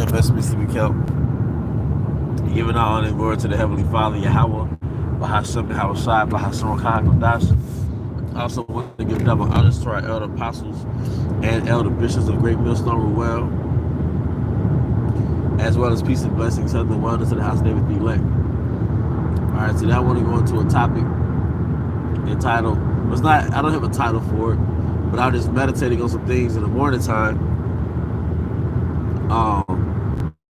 investments to be kept. Giving all honor and glory to the Heavenly Father, Yahweh, Bahashem, Bahashai, Bahashon, Kahakodash. Also want to give double honors to our elder apostles and elder bishops of Great Millstone Ruel, as well as peace and blessings, health and wellness to the house of David the elect. Alright, today I want to go into a topic entitled, it's not, I don't have a title for it, but I was just meditating on some things in the morning time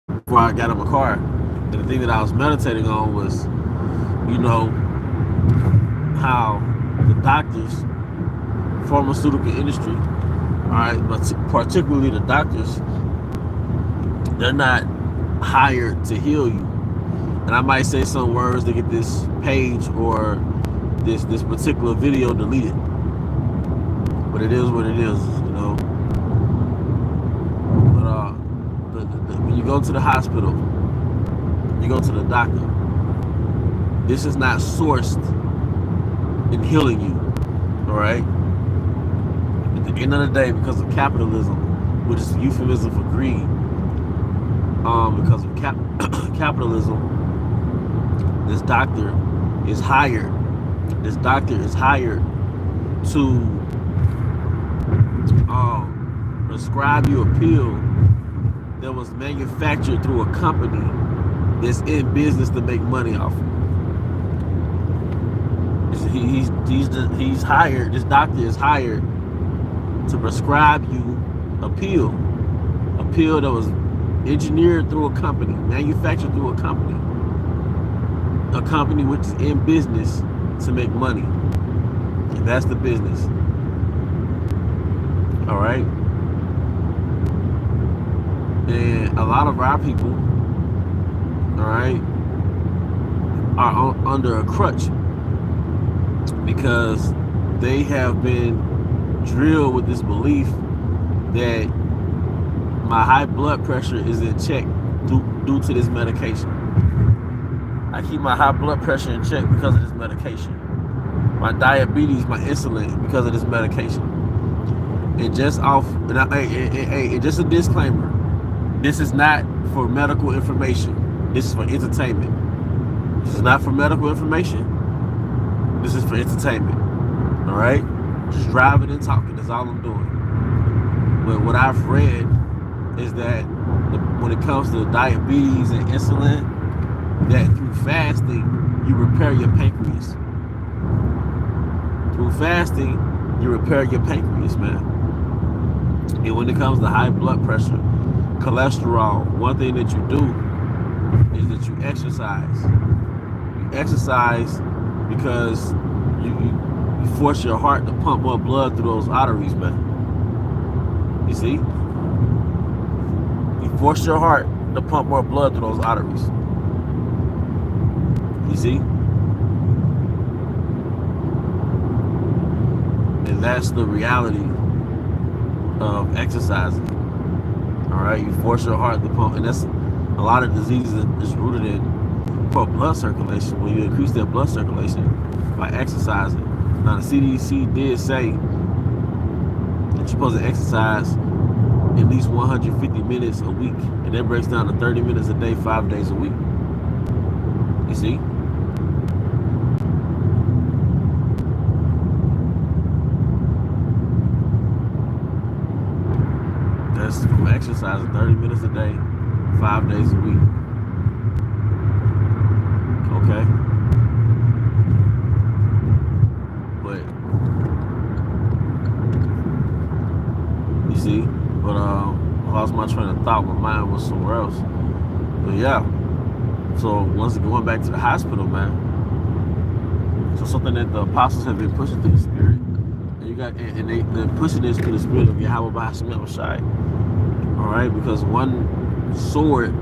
before I got in my car. And the thing that I was meditating on was, you know, how the doctors, pharmaceutical industry, all right, but particularly the doctors, they're not hired to heal you. And I might say some words to get this page or this particular video deleted, but it is what it is, you know. But when you go to the hospital, you go to the doctor, this is not sourced in healing you, all right? At the end of the day, because of capitalism, which is a euphemism for greed, because of capitalism, this doctor is hired to prescribe you a pill that was manufactured through a company that's in business to make money off of. He's hired, this doctor is hired to prescribe you a pill that was engineered through a company, manufactured through a company which is in business to make money. And that's the business. All right? And a lot of our people, all right, are under a crutch because they have been drilled with this belief that my high blood pressure is in check due to this medication. I keep my high blood pressure in check because of this medication. My diabetes, my insulin, because of this medication. And just just a disclaimer, this is not for medical information. This is for entertainment. This is not for medical information. This is for entertainment. All right? Just driving and talking. That's all I'm doing. But what I've read is that when it comes to diabetes and insulin, that through fasting, you repair your pancreas. Through fasting, you repair your pancreas, man. And when it comes to high blood pressure, cholesterol, one thing that you do is that you exercise. You exercise because you force your heart to pump more blood through those arteries, man. You see? You force your heart to pump more blood through those arteries. You see? And that's the reality of exercising. All right, you force your heart to pump, and that's a lot of diseases is rooted in poor blood circulation. When you increase that blood circulation by exercising. Now the CDC did say that you're supposed to exercise at least 150 minutes a week, and that breaks down to 30 minutes a day, 5 days a week. You see? That's from exercising 30 minutes a day, 5 days a week. Okay? But you see? But I lost my train of thought. My mind was somewhere else. But yeah. So once again, going back to the hospital, man. So something that the apostles have been pushing through the spirit. And they're pushing this through the spirit of Yahweh Bahashem Yahushai. All right, because one sword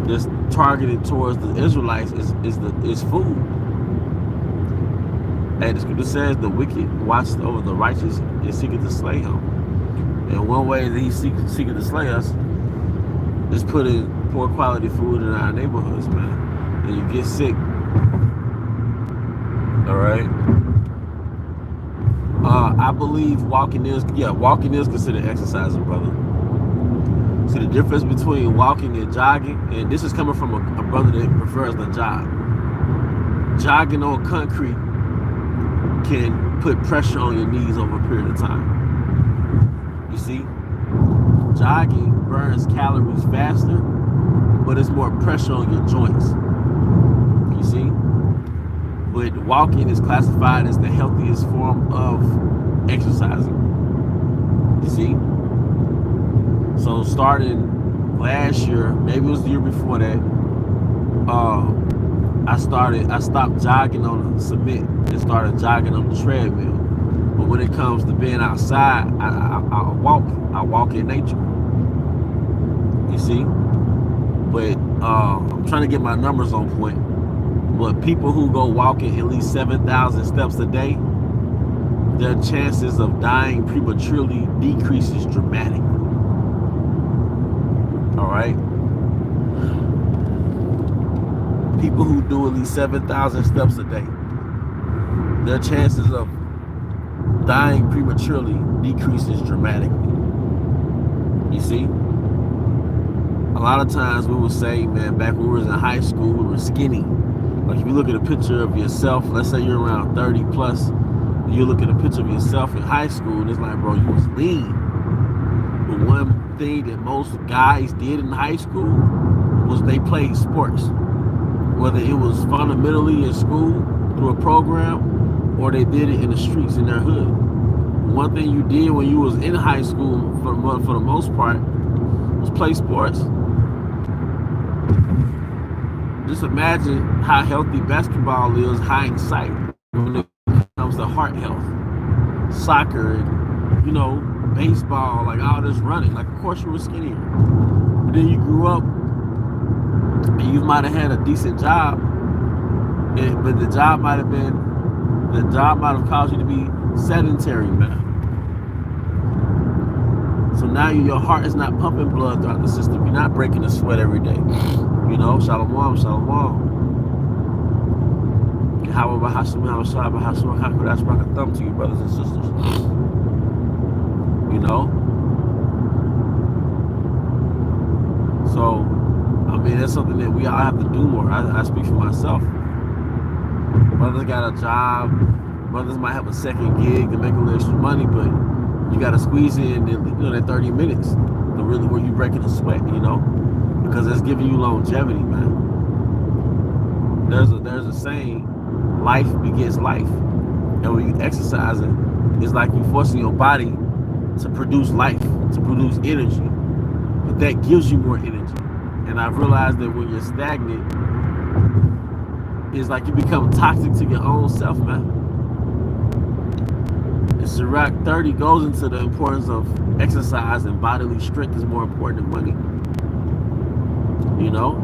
that's targeted towards the Israelites is food. And the scripture says the wicked watches over the righteous and seeketh to slay him. And one way that he's seeking to slay us is putting poor quality food in our neighborhoods, man. And you get sick. All right. I believe walking is considered exercising, brother. So the difference between walking and jogging, and this is coming from a brother that prefers the jog. Jogging on concrete can put pressure on your knees over a period of time. You see, jogging burns calories faster, but it's more pressure on your joints. You see, but walking is classified as the healthiest form of exercising. You see, so starting last year, maybe it was the year before that, I stopped jogging on the cement and started jogging on the treadmill. But when it comes to being outside, I walk in nature. You see? But I'm trying to get my numbers on point. But people who go walking at least 7,000 steps a day, their chances of dying prematurely decreases dramatically. All right? People who do at least 7,000 steps a day, their chances of dying prematurely decreases dramatically. You see? A lot of times we would say, man, back when we was in high school, we were skinny. Like if you look at a picture of yourself, let's say you're around 30 plus, you look at a picture of yourself in high school, and it's like, bro, you was lean. But one thing that most guys did in high school was they played sports. Whether it was fundamentally in school through a program, or they did it in the streets in their hood. One thing you did when you was in high school, for the most part, was play sports. Just imagine how healthy basketball is hindsight when it comes to heart health, soccer, and, you know, baseball, like all this running. Like, of course you were skinnier. But then you grew up and you might have had a decent job, but the job might have caused you to be sedentary, man. So now your heart is not pumping blood throughout the system. You're not breaking a sweat every day. You know, shalom, shalom. However, thumb to you, brothers and sisters. You know? So, I mean, that's something that we all have to do more. I speak for myself. Brothers got a job. Brothers might have a second gig to make a little extra money, but you got to squeeze in, that 30 minutes to really where you breaking a sweat, you know, because that's giving you longevity, man. There's a saying, life begets life, and when you exercising, it's like you forcing your body to produce life, to produce energy, but that gives you more energy. And I've realized that when you're stagnant, it's like you become toxic to your own self, man. And Sirach 30 goes into the importance of exercise, and bodily strength is more important than money. You know?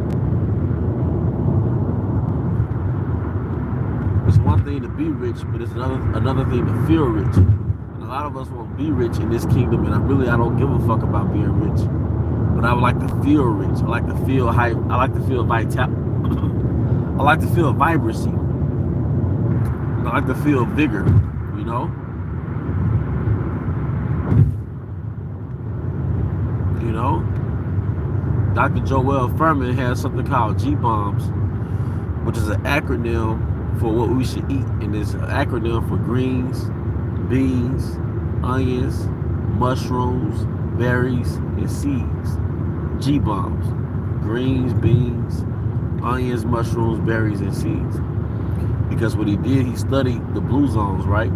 It's one thing to be rich, but it's another thing to feel rich. And a lot of us won't be rich in this kingdom, and I don't give a fuck about being rich. But I would like to feel rich. I like to feel hype. I like to feel vitality. I like to feel vibrancy. I like to feel vigor, you know? You know? Dr. Joel Furman has something called G-bombs, which is an acronym for what we should eat. And it's an acronym for greens, beans, onions, mushrooms, berries, and seeds. G-bombs. Greens, beans, onions, mushrooms, berries, and seeds. Because what he did, he studied the blue zones, right?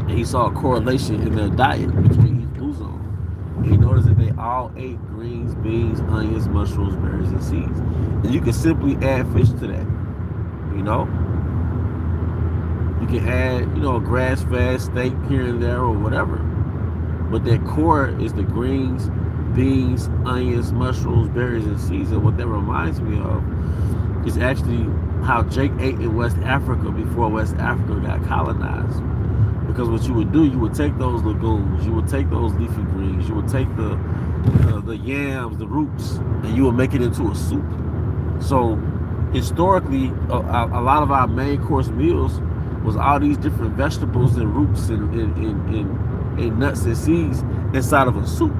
And he saw a correlation in their diet between each blue zone. And he noticed that they all ate greens, beans, onions, mushrooms, berries, and seeds. And you can simply add fish to that, you know? You can add, a grass-fed steak here and there or whatever. But that core is the greens, beans, onions, mushrooms, berries, and seeds. And what that reminds me of is actually how Jake ate in West Africa before West Africa got colonized. Because what you would do, you would take those legumes, you would take those leafy greens, you would take the yams, the roots, and you would make it into a soup. So historically, a lot of our main course meals was all these different vegetables and roots and nuts and seeds inside of a soup.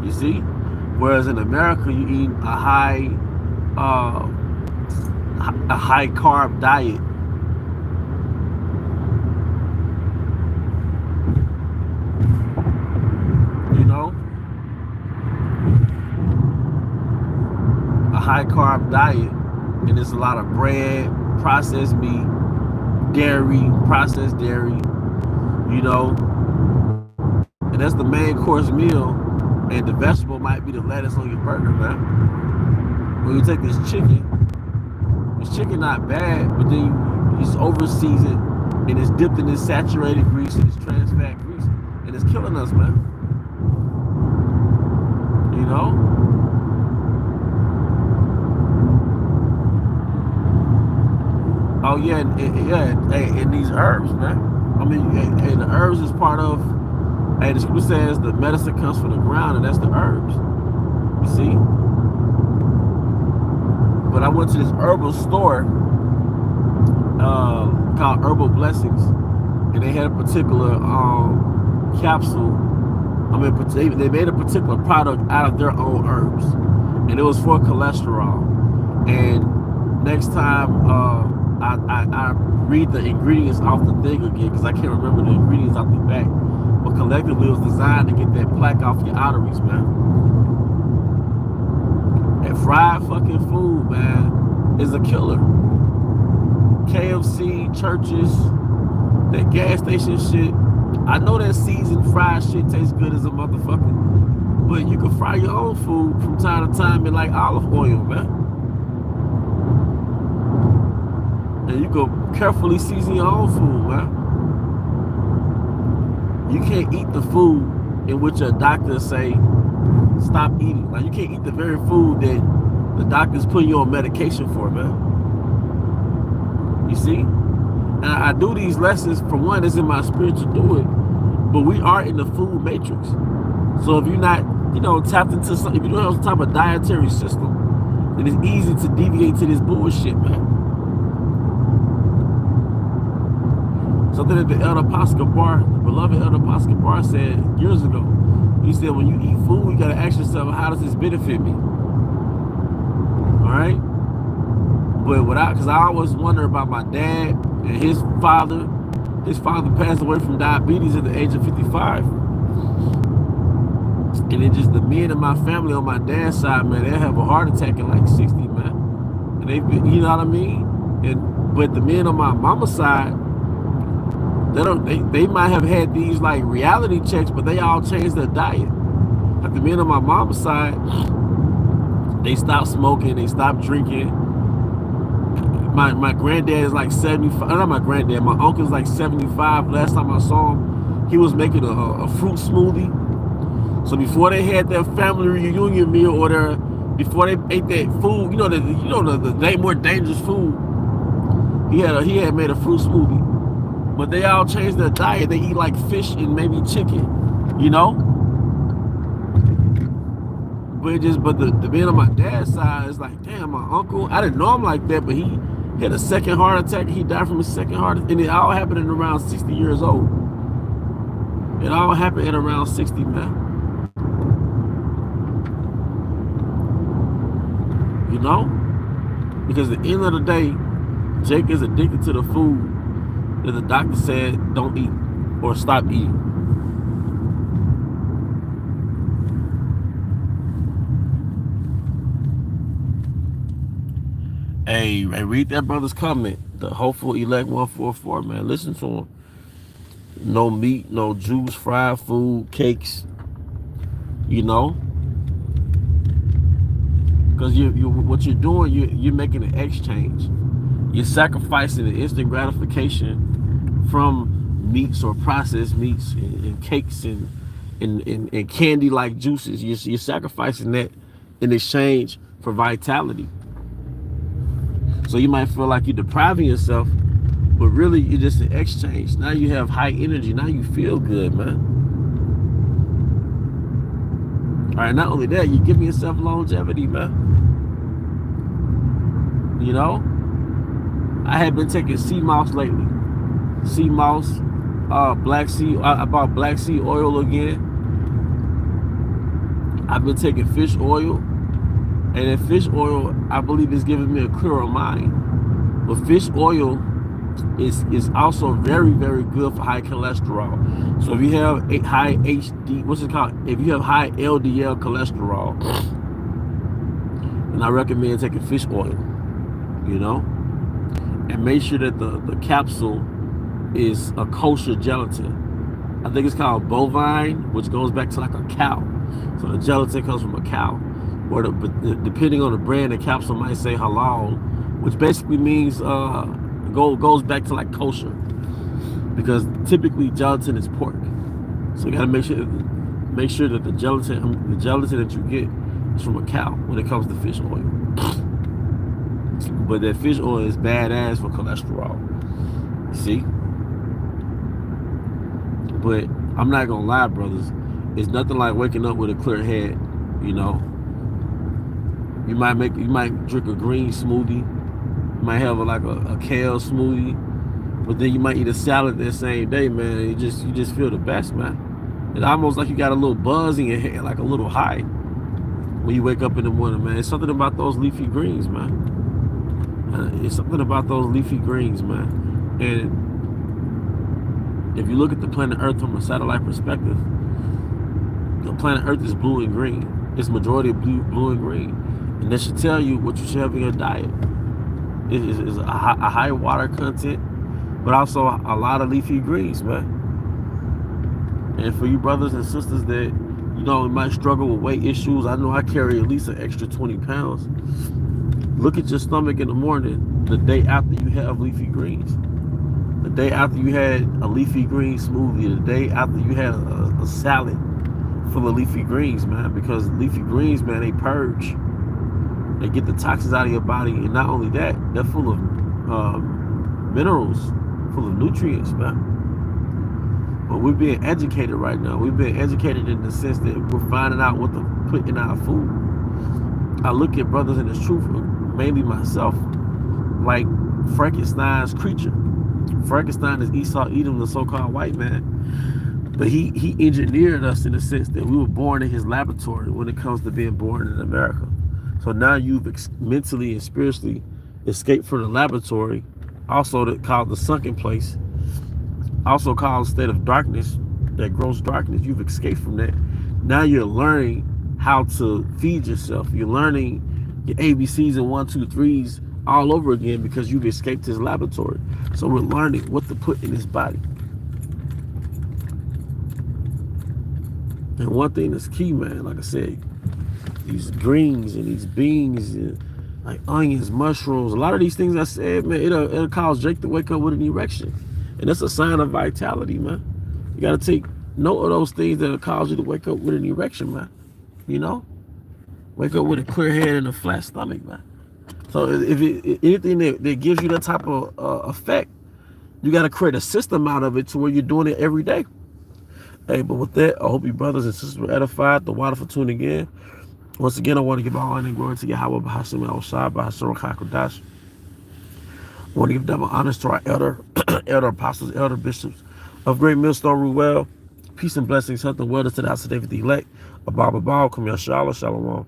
You see? Whereas in America, you eat uh, a high carb diet. You know, a high carb diet, and it's a lot of bread, processed meat, dairy, processed dairy. You know, and that's the main course meal, and the vegetable might be the lettuce on your burger, man. When you take this chicken not bad, but then it's over seasoned and it's dipped in this saturated grease and this trans fat grease, and it's killing us, man. You know? Oh yeah, and these herbs, man. I mean, and the herbs is part of. Hey, the scripture says the medicine comes from the ground, and that's the herbs. You see? But I went to this herbal store called Herbal Blessings, and they had a particular capsule. I mean, they made a particular product out of their own herbs, and it was for cholesterol. And next time I read the ingredients off the thing again, because I can't remember the ingredients off the back. But collectively, it was designed to get that plaque off your arteries, man. And fried fucking food, man, is a killer. KFC, churches, that gas station shit. I know that seasoned fried shit tastes good as a motherfucker, but you can fry your own food from time to time in like olive oil, man. And you can carefully season your own food, man. You can't eat the food in which your doctor say stop eating. Like, you can't eat the very food that the doctor's putting you on medication for, man. You see? And I do these lessons, for one, it's in my spirit to do it, but we are in the food matrix. So if you're not, tapped into something, if you don't have some type of dietary system, then it's easy to deviate to this bullshit, man. Something that the beloved Elder Apostle Bar said years ago. He said, when you eat food, you gotta ask yourself, how does this benefit me? All right? But because I always wonder about my dad and his father. His father passed away from diabetes at the age of 55. And then just the men in my family on my dad's side, man, they have a heart attack at like 60, man. And they've been, you know what I mean? But the men on my mama's side, they might have had these like reality checks, but they all changed their diet. Like the men on my mama's side, they stopped smoking, they stopped drinking. My granddad is like 75. Not my granddad, my uncle's like 75. Last time I saw him, he was making a fruit smoothie. So before they had their family reunion meal, or before they ate that food, the more dangerous food, he had made a fruit smoothie. But they all changed their diet. They eat like fish and maybe chicken, But the man on my dad's side is like, damn, my uncle, I didn't know him like that, but he had a second heart attack. He died from a second heart attack. And it all happened at around 60 years old. It all happened at around 60, man. Because at the end of the day, Jake is addicted to the food that the doctor said don't eat or stop eating. Hey, read that brother's comment. The hopeful elect 144, man. Listen to him. No meat, no juice, fried food, cakes. Because what you're doing, you're making an exchange. You're sacrificing the instant gratification from meats or processed meats and cakes and candy-like juices. You're sacrificing that in exchange for vitality. So you might feel like you're depriving yourself, but really you're just an exchange. Now you have high energy. Now you feel good, man. All right, not only that, you're giving yourself longevity, man. I have been taking sea moss lately. Sea moss, black sea. I bought black sea oil again. I've been taking fish oil, and in fish oil, I believe it's giving me a clearer mind. But fish oil is also very, very good for high cholesterol. So if you have a high HD, what's it called? If you have high LDL cholesterol, then I recommend taking fish oil, you know? And make sure that the capsule is a kosher gelatin. I think it's called bovine, which goes back to like a cow. So the gelatin comes from a cow. Or depending on the brand, the capsule might say halal, which basically means goes back to like kosher, because typically gelatin is pork. So you gotta make sure that the gelatin that you get is from a cow when it comes to fish oil. But that fish oil is badass for cholesterol. See? But I'm not gonna lie, brothers. It's nothing like waking up with a clear head, you know. You might drink a green smoothie. You might have a kale smoothie, but then you might eat a salad that same day, man. You just feel the best, man. It's almost like you got a little buzz in your head, like a little high when you wake up in the morning, man. It's something about those leafy greens, man. It's something about those leafy greens, man. And if you look at the planet Earth from a satellite perspective, the planet Earth is blue and green. It's majority of blue and green. And that should tell you what you should have in your diet. It is a high water content, but also a lot of leafy greens, man. And for you brothers and sisters that, you know, might struggle with weight issues, I know I carry at least an extra 20 pounds. Look at your stomach in the morning, the day after you have leafy greens. The day after you had a leafy green smoothie, the day after you had a salad full of leafy greens, man. Because leafy greens, man, they purge. They get the toxins out of your body, and not only that, they're full of minerals, full of nutrients, man. But we're being educated right now. We're being educated in the sense that we're finding out what to put in our food. I look at brothers in this truth, mainly myself, like Frankenstein's creature. Frankenstein is Esau Edom, the so-called white man. But he engineered us in the sense that we were born in his laboratory when it comes to being born in America. So now you've mentally and spiritually escaped from the laboratory, also called the sunken place, also called a state of darkness, that gross darkness. You've escaped from that. Now you're learning how to feed yourself. You're learning your ABCs and 1, 2, 3s all over again because you've escaped his laboratory. So we're learning what to put in his body. And one thing that's key, man, like I said, these greens and these beans and like onions, mushrooms, a lot of these things I said, man, it'll cause Jake to wake up with an erection. And that's a sign of vitality, man. You got to take note of those things that'll cause you to wake up with an erection, man. You know? Wake up with a clear head and a flat stomach, man. So if anything that gives you that type of effect, you got to create a system out of it to where you're doing it every day. Hey, but with that, I hope you brothers and sisters were edified. The water for tuning in. Once again, I want to give all honor and glory to Yahweh, Bahashim El-Shai, Bahashim Chakadash. I want to give double honors to our elder apostles, elder bishops of Great Millstone Ruel. Peace and blessings, health and wellness to the house of David the elect. Abba, Kum Yashala, Shalom.